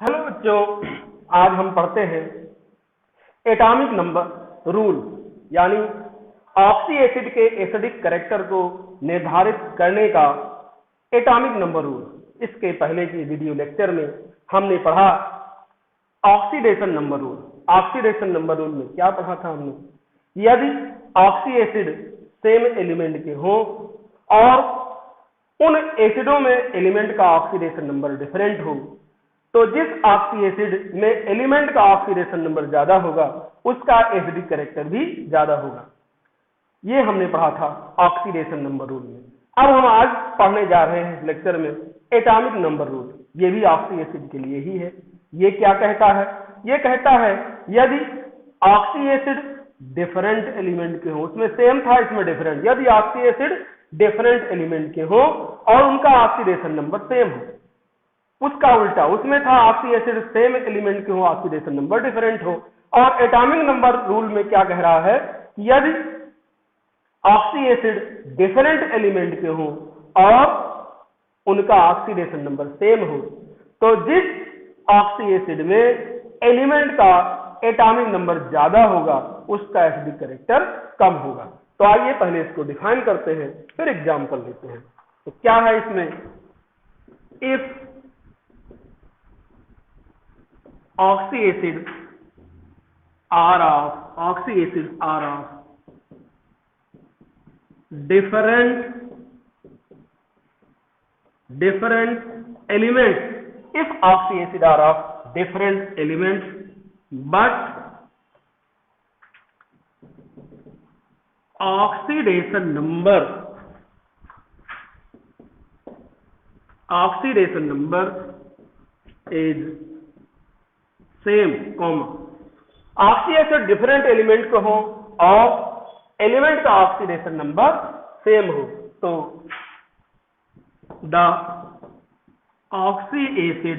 Hello बच्चों, आज हम पढ़ते हैं एटॉमिक नंबर रूल, यानी ऑक्सी एसिड के एसिडिक कैरेक्टर को निर्धारित करने का एटॉमिक नंबर रूल। इसके पहले की वीडियो लेक्चर में हमने पढ़ा oxidation number rule. Oxidation number rule में क्या पढ़ा था हमने? यदि ऑक्सी एसिड सेम एलिमेंट के हो और उन एसिडों में एलिमेंट का ऑक्सीडेशन नंबर डिफरेंट हो, तो जिस ऑक्सी एसिड में एलिमेंट का ऑक्सीडेशन नंबर ज्यादा होगा उसका एसिडिक कैरेक्टर भी ज्यादा होगा। ये हमने पढ़ा था ऑक्सीडेशन नंबर रूल में। अब हम आज पढ़ने जा रहे हैं इस लेक्चर में एटॉमिक नंबर रूल। ये भी ऑक्सी एसिड के लिए ही है। ये क्या कहता है? ये कहता है यदि ऑक्सी एसिड डिफरेंट एलिमेंट के हो, उसमें सेम था इसमें डिफरेंट, यदि ऑक्सी एसिड डिफरेंट एलिमेंट के हो और उनका ऑक्सीडेशन नंबर सेम हो, उसका उल्टा उसमें था ऑक्सी एसिड सेम एलिमेंट के हो, ऑक्सीडेशन नंबर डिफरेंट हो। और एटॉमिक नंबर रूल में क्या कह रहा है? यदि ऑक्सी एसिड डिफरेंट एलिमेंट के हो और उनका ऑक्सीडेशन नंबर सेम हो, तो जिस ऑक्सी एसिड में एलिमेंट का एटॉमिक नंबर ज्यादा होगा उसका एसिडिक कैरेक्टर कम होगा। तो आइए पहले इसको डिफाइन करते हैं, फिर एग्जांपल लेते हैं। तो क्या है इसमें? If oxy acids are of different elements, if oxy acid are of different elements but oxidation number is same, oxy acid different element को हो और एलिमेंट का ऑक्सीडेशन नंबर सेम हो, तो the oxy acid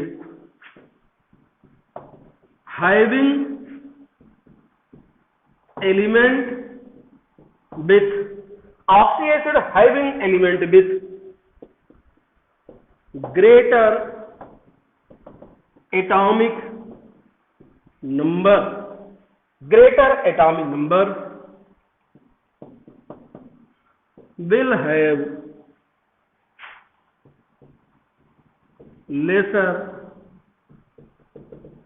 having element with greater atomic number will have lesser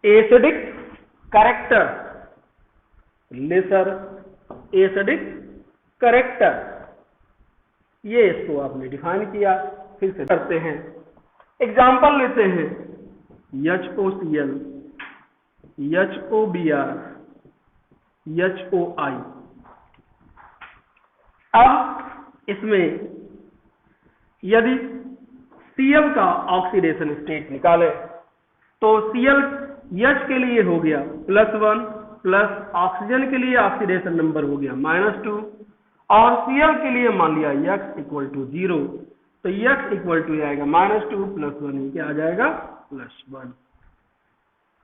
acidic character, ये इसको आपने define किया। फिर से करते हैं, एग्जाम्पल लेते हैं। HOCl, HOBr, HOI। अब इसमें यदि Cl का ऑक्सीडेशन स्टेट निकाले तो Cl H के लिए हो गया +1 प्लस ऑक्सीजन के लिए ऑक्सीडेशन नंबर हो गया -2 और Cl के लिए मान लिया X = 0, तो X = आएगा -2 + 1, ये क्या आ जाएगा +1।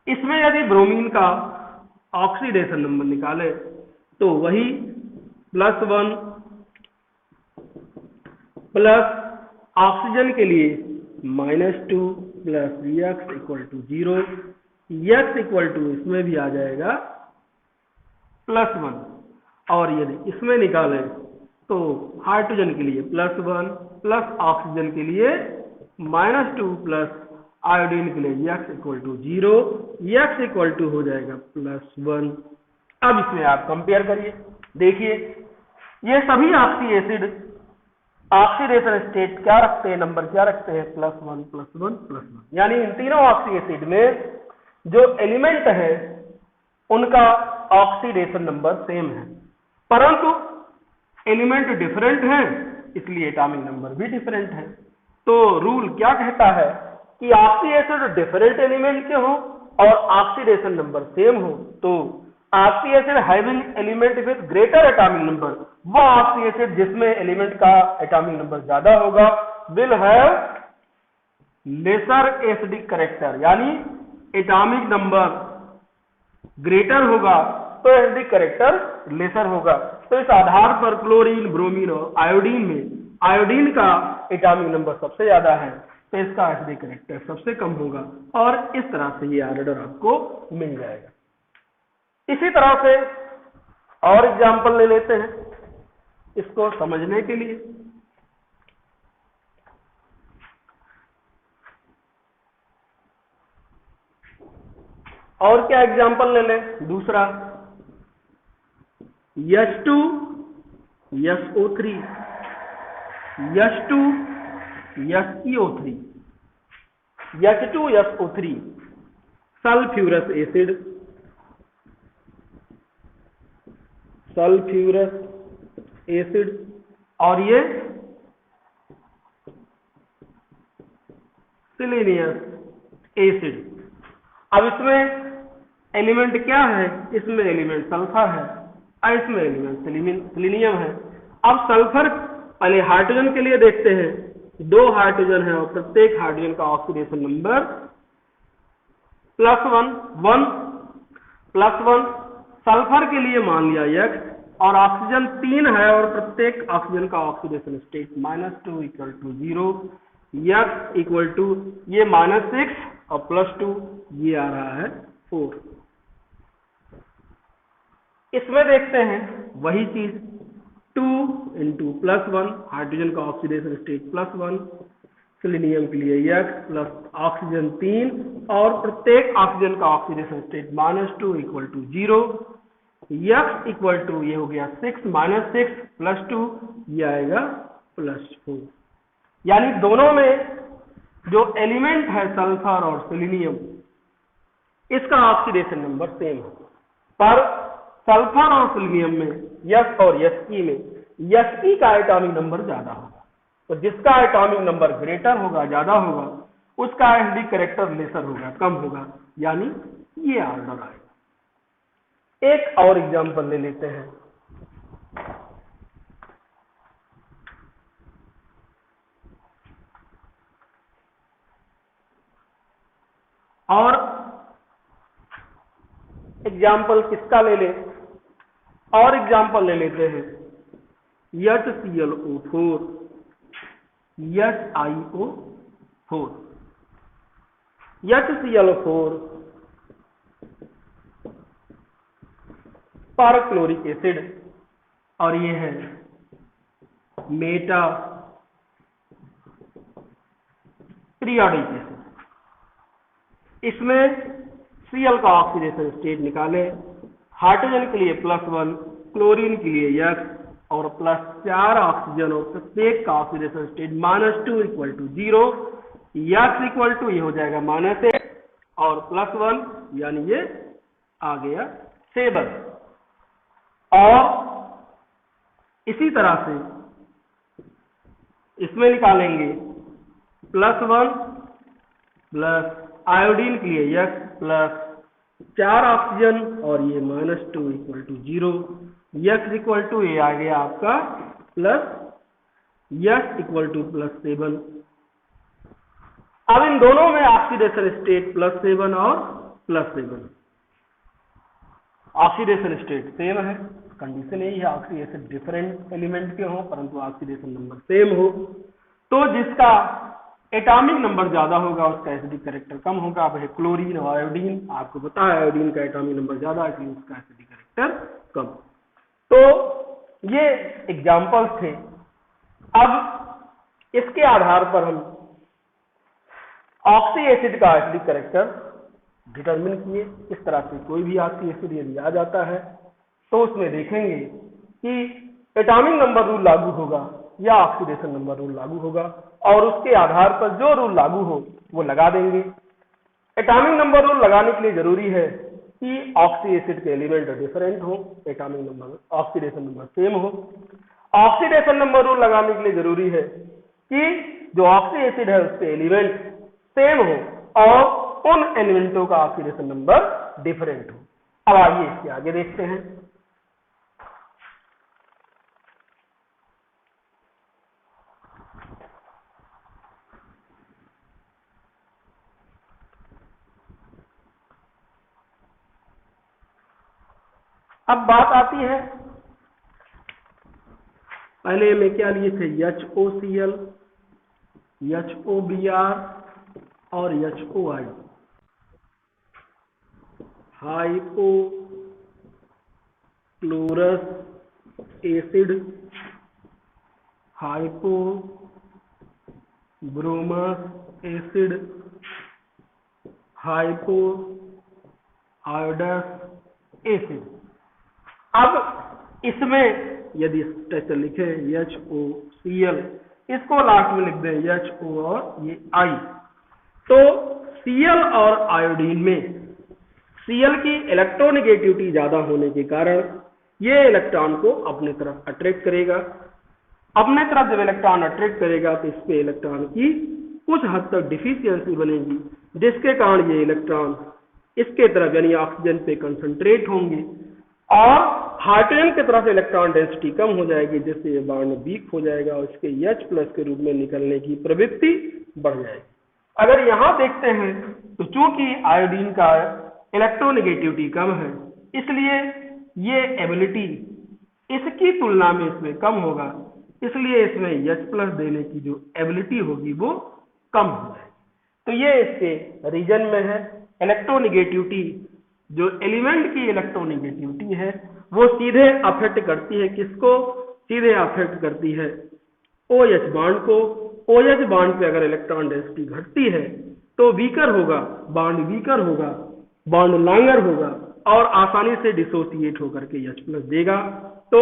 इसमें यदि ब्रोमीन का ऑक्सीडेशन नंबर निकाले तो वही +1 प्लस ऑक्सीजन के लिए -2 प्लस X = 0, X = इसमें भी आ जाएगा +1। और यदि इसमें निकालें तो हाइड्रोजन के लिए +1 प्लस ऑक्सीजन के लिए -2 प्लस आयोडीन के लिए X = 0, X = हो जाएगा +1। अब इसमें आप कंपेयर करिए, देखिए ये सभी ऑक्सी एसिड ऑक्सीडेशन स्टेट क्या रखते हैं, नंबर क्या रखते हैं, +1 +1 +1। यानी इन तीनों ऑक्सी एसिड में जो एलिमेंट है उनका ऑक्सीडेशन नंबर सेम है, परंतु एलिमेंट डिफरेंट हैं, इसलिए एटॉमिक नंबर भी डिफरेंट है। तो रूल क्या कहता है कि ऑक्सी एसिड डिफरेंट एलिमेंट के हो और ऑक्सीडेशन नंबर सेम हो, तो oxy acid having element with greater atomic number, वो ऑक्सी एसिड जिसमें एलिमेंट का एटॉमिक नंबर ज्यादा होगा, will have laser acidic character, यानी एटॉमिक नंबर ग्रेटर होगा तो एसिडिक कैरेक्टर लेसर होगा। तो इस आधार पर क्लोरीन, ब्रोमीन और आयोडीन में आयोडीन का एटॉमिक नंबर सबसे ज्यादा है, तो इसका एसिडिक कैरेक्टर सबसे कम होगा और इस तरह से ये ऑर्डर आपको मिल जाएगा। इसी तरह से और एग्जांपल ले लेते हैं इसको समझने के लिए। और क्या एग्जांपल ले लें? दूसरा H2 SO3, H2 SeO3, H2SO3 sulphurous acid, और ये सिलीनियस एसिड। अब इसमें एलिमेंट क्या है? इसमें एलिमेंट सल्फर है और इसमें एलिमेंट सिलीनियम है। अब सल्फर पहले हाइड्रोजन के लिए देखते हैं। 2 हाइड्रोजन है और प्रत्येक हाइड्रोजन का ऑक्सीडेशन नंबर +1 सल्फर के लिए मान लिया X, और ऑक्सीजन 3 है और प्रत्येक ऑक्सीजन का ऑक्सीडेशन स्टेट -2 = 0, X = ये -6 और +2 ये आ रहा है 4। इसमें देखते हैं वही चीज, 2 × +1 हाइड्रोजन का ऑक्सीडेशन स्टेट +1, सिलीनियम के लिए X प्लस ऑक्सीजन 3 और प्रत्येक ऑक्सीजन का ऑक्सीडेशन स्टेट -2 = 0, X ये हो गया 6 -6 +2 ये आएगा +4। यानी दोनों में जो एलिमेंट है सल्फर और सिलीनियम, इसका ऑक्सीडेशन नंबर सेम है, पर सल्फर और सिलीनियम में S और Sp में Sp का एटॉमिक नंबर ज्यादा होगा। तो जिसका एटॉमिक नंबर ग्रेटर होगा, ज्यादा होगा, उसका एसिडिक कैरेक्टर लेसर होगा, कम होगा, यानी ये ऑर्डर आएगा। एक और एग्जांपल ले लेते हैं। और एग्जाम्पल किसका ले लें? और एग्जाम्पल ले लेते हैं HClO4, HiO4। HClO4 perchloric acid और ये है मेटा पीरियोडिक एसिड। इसमें Cl का ऑक्सीडेशन स्टेट निकालें। हाइड्रोजन के लिए +1, क्लोरीन के लिए X और +4 ऑक्सीजन और प्रत्येक का ऑक्सीडेशन स्टेट -2 = 0, X ये हो जाएगा -1 और +1 यानी ये आ गया 7। और इसी तरह से इसमें निकालेंगे +1 प्लस आयोडीन के लिए X प्लस 4 ऑक्सीजन और ये -2 = 0, X ये आ गया आपका प्लस X +7। अब इन दोनों में ऑक्सीडेशन स्टेट +7 और +7, ऑक्सीडेशन स्टेट सेम है, कंडीशन यही है ऑक्सीडेशन डिफरेंट एलिमेंट के हो परंतु ऑक्सीडेशन नंबर सेम हो। तो जिसका एटॉमिक नंबर ज्यादा होगा उसका एसिडिक कैरेक्टर कम होगा। अब है क्लोरीन और आयोडीन, आपको पता है आयोडीन का एटॉमिक नंबर ज्यादा है इसलिए उसका एसिडिक कैरेक्टर कम। तो ये एग्जांपल्स थे। अब इसके आधार पर हम ऑक्सी एसिड का एसिडिक कैरेक्टर डिटरमिन किए। इस तरह से कोई भी ऑक्सी एसिड यदि आ जाता है तो उसमें देखेंगे कि एटॉमिक नंबर रूल लागू होगा या ऑक्सीडेशन नंबर रूल लागू होगा, और उसके आधार पर जो रूल लागू हो वो लगा देंगे। एटॉमिक नंबर रूल लगाने के लिए जरूरी है कि ऑक्सी एसिड के एलिमेंट डिफरेंट हो, atomic number oxidation number same हो। ऑक्सीडेशन नंबर रूल लगाने के लिए जरूरी है कि जो ऑक्सी एसिड है उसके एलिमेंट सेम हो और उन एलिमेंटों का ऑक्सीडेशन नंबर डिफरेंट हो। अब आइए इसके आगे देखते हैं। अब बात आती है, पहले में क्या लिए थे HOCl, HOBr और HOI, hypochlorous acid, hypobromous acid, hypoiodous acid. अब इसमें यदि ऐसे लिखे HOCl, इसको लास्ट में लिख दें HO और ये I, तो Cl और आयोडीन में Cl की इलेक्ट्रोनेगेटिविटी ज्यादा होने के कारण ये इलेक्ट्रॉन को अपने तरफ अट्रैक्ट करेगा। अपने तरफ जब इलेक्ट्रॉन अट्रैक्ट करेगा तो इस पे इलेक्ट्रॉन की कुछ हद तक डिफिशियंसी बनेगी, जिसके कारण ये इलेक्ट्रॉन इसके तरफ यानी ऑक्सीजन पे कंसंट्रेट होंगे और हाइड्रोजन की तरफ इलेक्ट्रॉन डेंसिटी कम हो जाएगी, जिससे ये बॉन्ड वीक हो जाएगा और इसके H प्लस के रूप में निकलने की प्रवृत्ति बढ़ जाएगी। अगर यहाँ देखते हैं तो चूंकि आयोडीन का इलेक्ट्रोनेगेटिविटी कम है, इसलिए ये एबिलिटी इसकी तुलना में इसमें कम होगा, इसलिए इसमें H प्लस देने की जो एबिलिटी होगी वो कम हो जाएगी। तो ये इसके रीजन में है। इलेक्ट्रोनेगेटिविटी, जो एलिमेंट की इलेक्ट्रोनेगेटिविटी है वो सीधे अफेक्ट करती है किसको? सीधे अफेक्ट करती है OH बॉन्ड को। OH बॉन्ड पे अगर इलेक्ट्रॉन डेंसिटी घटती है तो वीकर होगा, बॉन्ड वीकर होगा, बॉन्ड लॉन्गर होगा और आसानी से डिसोसिएट होकर के H प्लस देगा। तो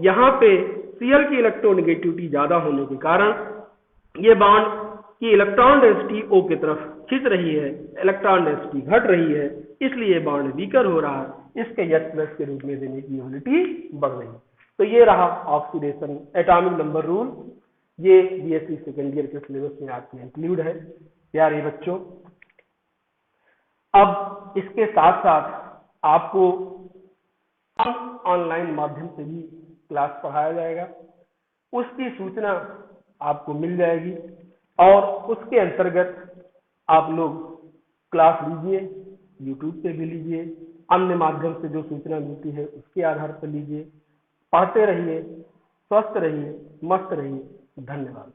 यहाँ पे Cl की इलेक्ट्रोनेगेटिविटी ज्यादा होने के कारण ये बॉन्ड की इलेक्ट्रॉन डेंसिटी O की तरफ खींच रही है, इलेक्ट्रॉन डेंसिटी घट रही है, इसलिए बॉन्ड वीकर हो रहा है, इसके H प्लस के रूप में देने की एबिलिटी बढ़ रही है। तो ये रहा ऑक्सीडेशन एटॉमिक नंबर रूल। ये बीएससी सेकेंड ईयर के सिलेबस में आपके इंक्लूड है प्यारे बच्चों। अब इसके साथ साथ आपको ऑनलाइन माध्यम से भी क्लास पढ़ाया जाएगा, उसकी सूचना आपको मिल जाएगी और उसके अंतर्गत आप लोग क्लास लीजिए, यूट्यूब पे भी लीजिए, अन्य माध्यम से जो सूचना मिलती है उसके आधार पर लीजिए। पढ़ते रहिए, स्वस्थ रहिए, मस्त रहिए। धन्यवाद।